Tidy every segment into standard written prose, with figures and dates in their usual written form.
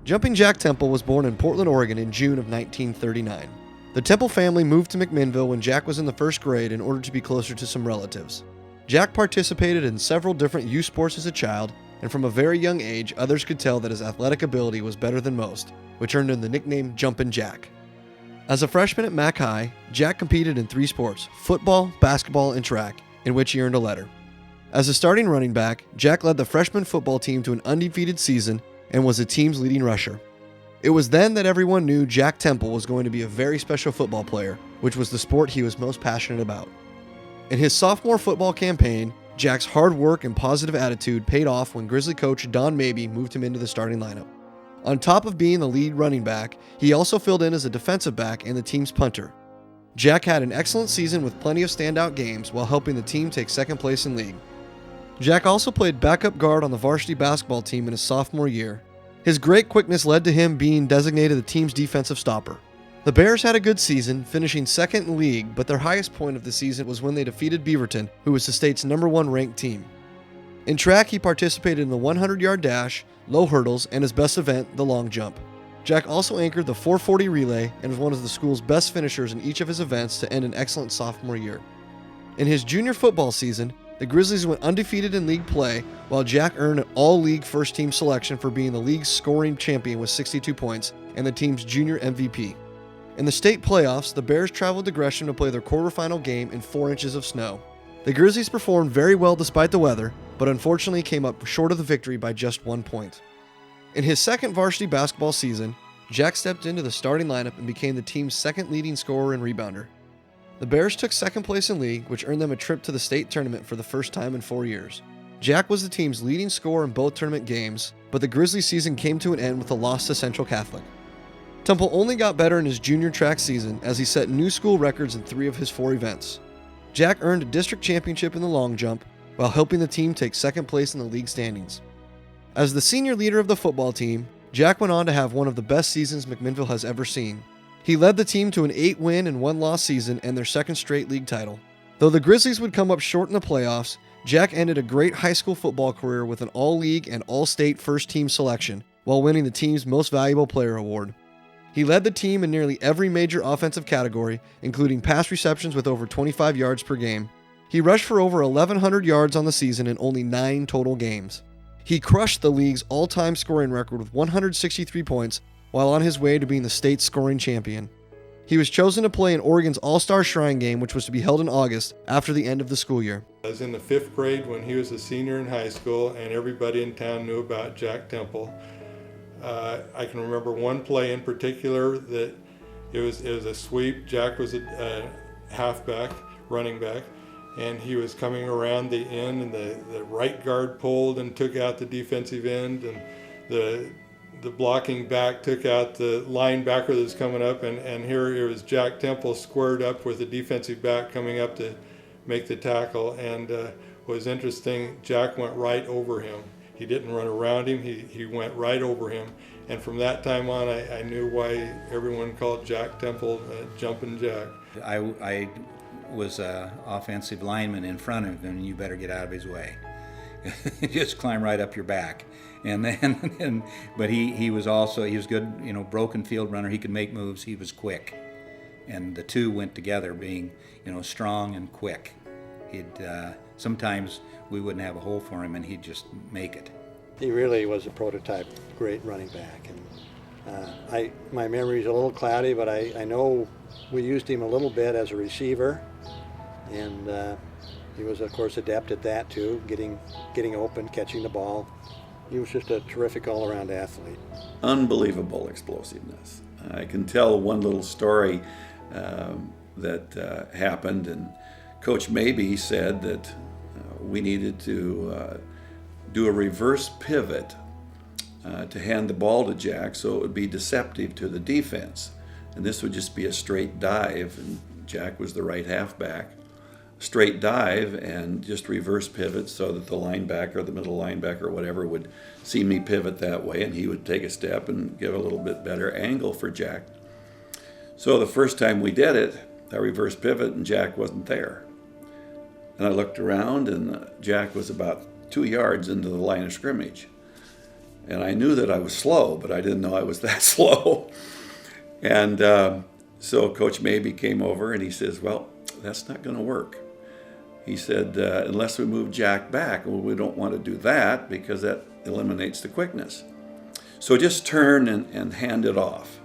Jumping Jack Temple was born in Portland, Oregon in June of 1939. The Temple family moved to McMinnville when Jack was in the first grade in order to be closer to some relatives. Jack participated in several different youth sports as a child, and from a very young age, others could tell that his athletic ability was better than most, which earned him the nickname Jumpin' Jack. As a freshman at Mac High, Jack competed in 3 sports: football, basketball, and track, in which he earned a letter. As a starting running back, Jack led the freshman football team to an undefeated season and was the team's leading rusher. It was then that everyone knew Jack Temple was going to be a very special football player, which was the sport he was most passionate about. In his sophomore football campaign, Jack's hard work and positive attitude paid off when Grizzly coach Don Mabey moved him into the starting lineup. On top of being the lead running back, he also filled in as a defensive back and the team's punter. Jack had an excellent season with plenty of standout games while helping the team take second place in league. Jack also played backup guard on the varsity basketball team in his sophomore year. His great quickness led to him being designated the team's defensive stopper. The Bears had a good season, finishing second in league, but their highest point of the season was when they defeated Beaverton, who was the state's number 1 ranked team. In track, he participated in the 100-yard dash, low hurdles, and his best event, the long jump. Jack also anchored the 440 relay and was one of the school's best finishers in each of his events to end an excellent sophomore year. In his junior football season, the Grizzlies went undefeated in league play, while Jack earned an all-league first-team selection for being the league's scoring champion with 62 points and the team's junior MVP. In the state playoffs, the Bears traveled to Gresham to play their quarterfinal game in 4 inches of snow. The Grizzlies performed very well despite the weather, but unfortunately came up short of the victory by just 1 point. In his second varsity basketball season, Jack stepped into the starting lineup and became the team's second leading scorer and rebounder. The Bears took second place in league, which earned them a trip to the state tournament for the first time in 4 years. Jack was the team's leading scorer in both tournament games, but the Grizzlies season came to an end with a loss to Central Catholic. Temple only got better in his junior track season as he set new school records in 3 of his 4 events. Jack earned a district championship in the long jump, while helping the team take second place in the league standings. As the senior leader of the football team, Jack went on to have one of the best seasons McMinnville has ever seen. He led the team to an 8-win and 1-loss season and their second straight league title. Though the Grizzlies would come up short in the playoffs, Jack ended a great high school football career with an all-league and all-state first-team selection, while winning the team's Most Valuable Player award. He led the team in nearly every major offensive category, including pass receptions with over 25 yards per game. He rushed for over 1,100 yards on the season in only 9 total games. He crushed the league's all-time scoring record with 163 points while on his way to being the state's scoring champion. He was chosen to play in Oregon's All-Star Shrine Game, which was to be held in August after the end of the school year. I was in the 5th grade when he was a senior in high school, and everybody in town knew about Jack Temple. I can remember one play in particular that it was a sweep. Jack was a halfback, running back, and he was coming around the end, and the right guard pulled and took out the defensive end, and the blocking back took out the linebacker that was coming up, and here it was Jack Temple squared up with the defensive back coming up to make the tackle. And what was interesting, Jack went right over him. He didn't run around him, he went right over him. And from that time on, I knew why everyone called Jack Temple Jumpin' Jack. I was an offensive lineman in front of him, and you better get out of his way. Just climb right up your back. And then, but he was good, broken field runner. He could make moves. He was quick, and the two went together, being, strong and quick. Sometimes we wouldn't have a hole for him, and he'd just make it. He really was a prototype, great running back, and my memory's a little cloudy, but I know we used him a little bit as a receiver, and he was, of course, adept at that too, getting open, catching the ball. He was just a terrific all-around athlete. Unbelievable explosiveness. I can tell one little story that happened, and Coach Mabey said that we needed to do a reverse pivot to hand the ball to Jack so it would be deceptive to the defense. And this would just be a straight dive, and Jack was the right halfback. Straight dive and just reverse pivot so that the linebacker, the middle linebacker, or whatever, would see me pivot that way, and he would take a step and give a little bit better angle for Jack. So the first time we did it, I reverse pivot and Jack wasn't there. And I looked around and Jack was about 2 yards into the line of scrimmage. And I knew that I was slow, but I didn't know I was that slow. And so Coach Mabey came over and he says, well, that's not going to work. He said, unless we move Jack back. Well, we don't want to do that because that eliminates the quickness. So just turn and hand it off.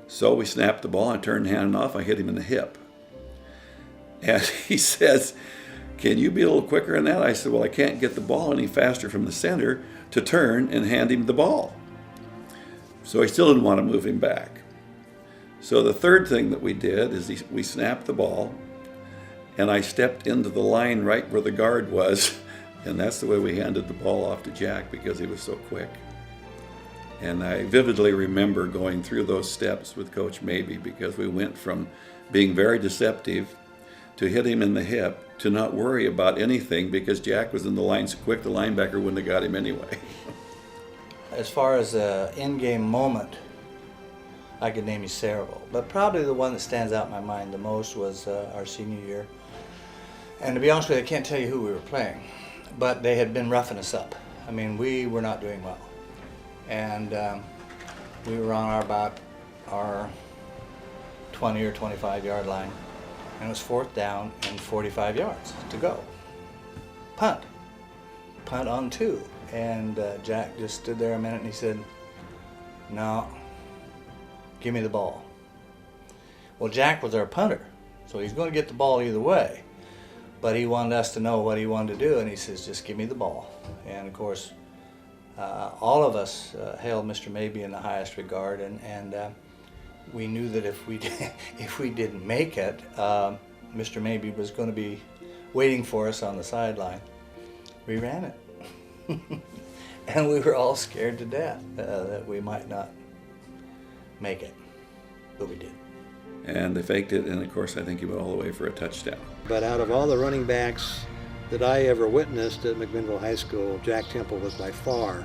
So we snapped the ball, I turned and handed it off, I hit him in the hip. And he says, can you be a little quicker than that? I said, well, I can't get the ball any faster from the center to turn and hand him the ball. So he still didn't want to move him back. So the third thing that we did is we snapped the ball, and I stepped into the line right where the guard was, and that's the way we handed the ball off to Jack because he was so quick. And I vividly remember going through those steps with Coach Mabey because we went from being very deceptive to hit him in the hip to not worry about anything because Jack was in the line so quick the linebacker wouldn't have got him anyway. As far as an in-game moment, I could name you several, but probably the one that stands out in my mind the most was our senior year. And to be honest with you, I can't tell you who we were playing, but they had been roughing us up. I mean, we were not doing well. And we were on about our 20 or 25 yard line, and it was 4th down and 45 yards to go. Punt on 2. And Jack just stood there a minute and he said, no, give me the ball. Well, Jack was our punter, so he's going to get the ball either way, but he wanted us to know what he wanted to do, and he says, just give me the ball. And of course, all of us held Mr. Mabey in the highest regard, and we knew that if we didn't make it, Mr. Mabey was going to be waiting for us on the sideline. We ran it. And we were all scared to death that we might not make it, but we did. And they faked it, and of course I think he went all the way for a touchdown. But out of all the running backs that I ever witnessed at McMinnville High School, Jack Temple was by far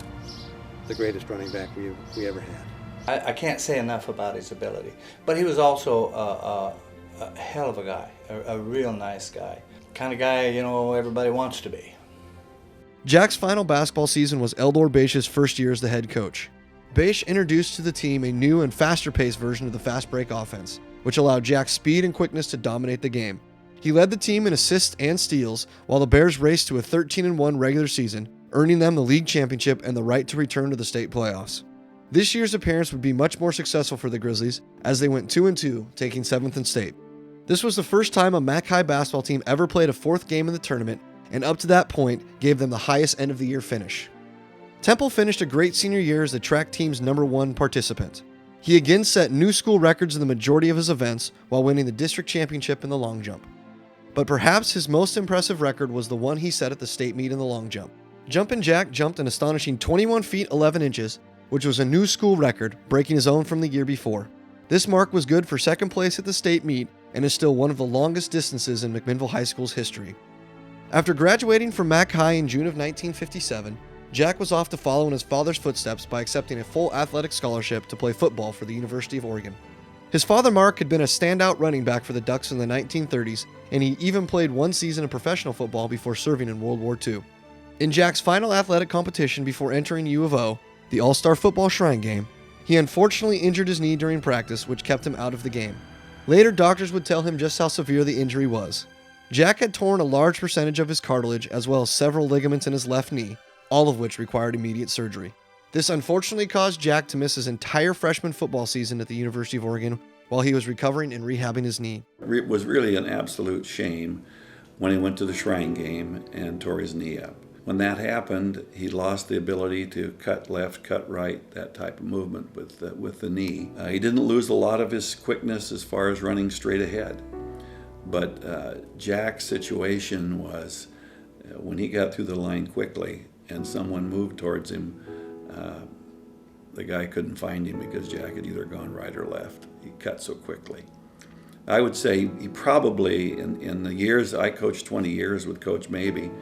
the greatest running back we ever had. I can't say enough about his ability, but he was also a hell of a guy, a real nice guy. Kind of guy, you know, everybody wants to be. Jack's final basketball season was Eldor Bache's first year as the head coach. Bache introduced to the team a new and faster-paced version of the fast break offense, which allowed Jack's speed and quickness to dominate the game. He led the team in assists and steals, while the Bears raced to a 13-1 regular season, earning them the league championship and the right to return to the state playoffs. This year's appearance would be much more successful for the Grizzlies, as they went 2-2, taking 7th in state. This was the first time a MAC High basketball team ever played a 4th game in the tournament, and up to that point gave them the highest end-of-the-year finish. Temple finished a great senior year as the track team's #1 participant. He again set new school records in the majority of his events while winning the district championship in the long jump. But perhaps his most impressive record was the one he set at the state meet in the long jump. Jumpin' Jack jumped an astonishing 21 feet 11 inches, which was a new school record, breaking his own from the year before. This mark was good for second place at the state meet and is still one of the longest distances in McMinnville High School's history. After graduating from MAC High in June of 1957, Jack was off to follow in his father's footsteps by accepting a full athletic scholarship to play football for the University of Oregon. His father Mark had been a standout running back for the Ducks in the 1930s, and he even played one season of professional football before serving in World War II. In Jack's final athletic competition before entering U of O, the All-Star Football Shrine Game, he unfortunately injured his knee during practice, which kept him out of the game. Later, doctors would tell him just how severe the injury was. Jack had torn a large percentage of his cartilage as well as several ligaments in his left knee, all of which required immediate surgery. This unfortunately caused Jack to miss his entire freshman football season at the University of Oregon while he was recovering and rehabbing his knee. It was really an absolute shame when he went to the Shrine Game and tore his knee up. When that happened, he lost the ability to cut left, cut right, that type of movement with the knee. He didn't lose a lot of his quickness as far as running straight ahead. But Jack's situation was when he got through the line quickly and someone moved towards him, the guy couldn't find him because Jack had either gone right or left. He cut so quickly. I would say he probably, in the years, I coached 20 years with Coach Mabey,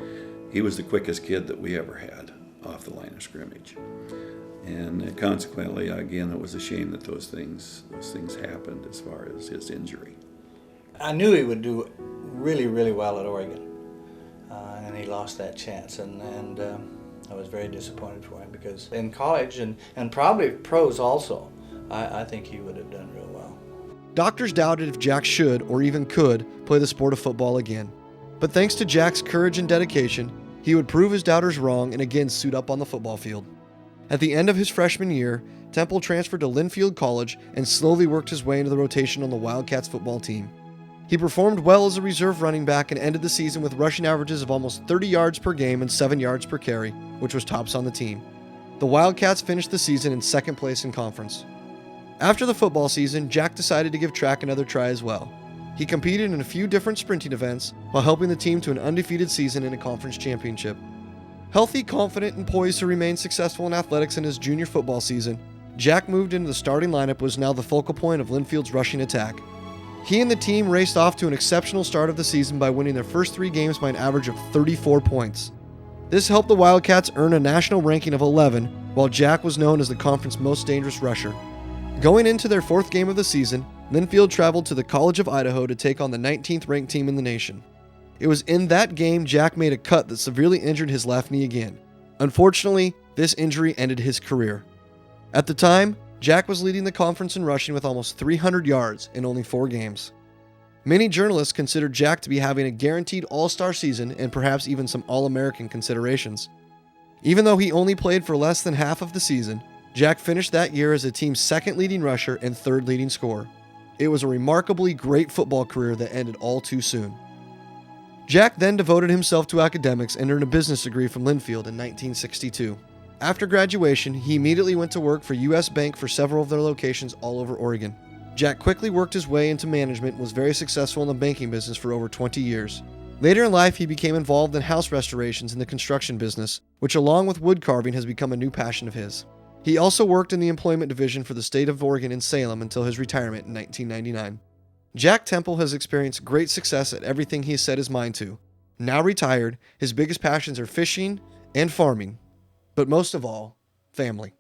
he was the quickest kid that we ever had off the line of scrimmage. And consequently, again, it was a shame that those things happened as far as his injury. I knew he would do really, really well at Oregon, and he lost that chance. And I was very disappointed for him because in college and probably pros also, I think he would have done real well. Doctors doubted if Jack should or even could play the sport of football again. But thanks to Jack's courage and dedication, he would prove his doubters wrong and again suit up on the football field. At the end of his freshman year, Temple transferred to Linfield College and slowly worked his way into the rotation on the Wildcats football team. He performed well as a reserve running back and ended the season with rushing averages of almost 30 yards per game and 7 yards per carry, which was tops on the team. The Wildcats finished the season in second place in conference. After the football season, Jack decided to give track another try as well. He competed in a few different sprinting events while helping the team to an undefeated season in a conference championship. Healthy, confident, and poised to remain successful in athletics in his junior football season, Jack moved into the starting lineup and was now the focal point of Linfield's rushing attack. He and the team raced off to an exceptional start of the season by winning their first 3 games by an average of 34 points. This helped the Wildcats earn a national ranking of 11, while Jack was known as the conference's most dangerous rusher. Going into their 4th game of the season, Linfield traveled to the College of Idaho to take on the 19th ranked team in the nation. It was in that game Jack made a cut that severely injured his left knee again. Unfortunately, this injury ended his career. At the time, Jack was leading the conference in rushing with almost 300 yards in only 4 games. Many journalists considered Jack to be having a guaranteed all-star season and perhaps even some All-American considerations. Even though he only played for less than half of the season, Jack finished that year as the team's 2nd leading rusher and 3rd leading scorer. It was a remarkably great football career that ended all too soon. Jack then devoted himself to academics and earned a business degree from Linfield in 1962. After graduation, he immediately went to work for U.S. Bank for several of their locations all over Oregon. Jack quickly worked his way into management and was very successful in the banking business for over 20 years. Later in life, he became involved in house restorations in the construction business, which along with wood carving has become a new passion of his. He also worked in the employment division for the state of Oregon in Salem until his retirement in 1999. Jack Temple has experienced great success at everything he has set his mind to. Now retired, his biggest passions are fishing and farming, but most of all, family.